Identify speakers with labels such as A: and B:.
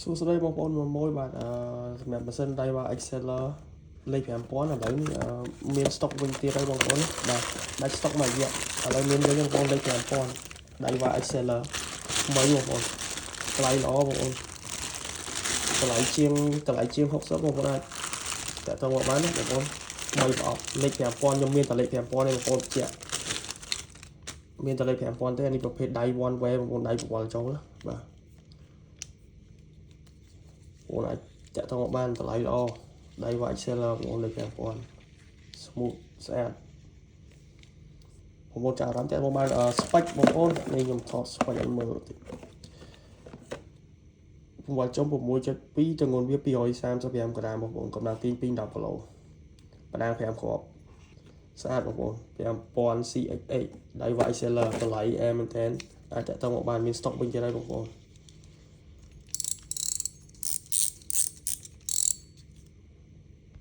A: សួស្តីបងប្អូនមួយបាទសម្រាប់ម៉ាស៊ីន Daiwa Exceller លេខ5000ឥឡូវនេះមាន stock វិញទៀតហើយបងប្អូនបាទដាច់ stock មួយរយៈឥឡូវមានវិញបងប្អូនលេខ5000 Daiwa Exceller ថ្មីបងប្អូនតម្លៃល្អបងប្អូនតម្លៃជាង60បងប្អូនអាចតាក់ទងមកបានណាបងប្អូនថ្មីប្រអប់លេខ5000ខ្ញុំមានតែលេខ5000ទេបងប្អូនជាមានតែលេខ5000ទេអានេះប្រភេទ Dai One Way បងប្អូនដៃប្រវល់ចូលណាបាទបងអាចតាក់ទងមកបានតម្លៃល្អដៃ White Seller បងប្អូនលេខ5000 smooth ស្អាតបងប្អូនចាប់អារម្មណ៍តាក់ទងបានspec បងប្អូននេះខ្ញុំថត spec ឲ្យមើលតិចប្រវល់ចំ 6.2 ទម្ងន់វា235 ក្រាមបងប្អូនកម្លាំងទាញ210គីឡូបដាង5គ្រាប់ស្អាតបងប្អូន5000 CX8 ដៃ White Seller តម្លៃមែនតើអាចតាក់ទងមកបានមាន stock វិញទៀតហើយបងប្អូន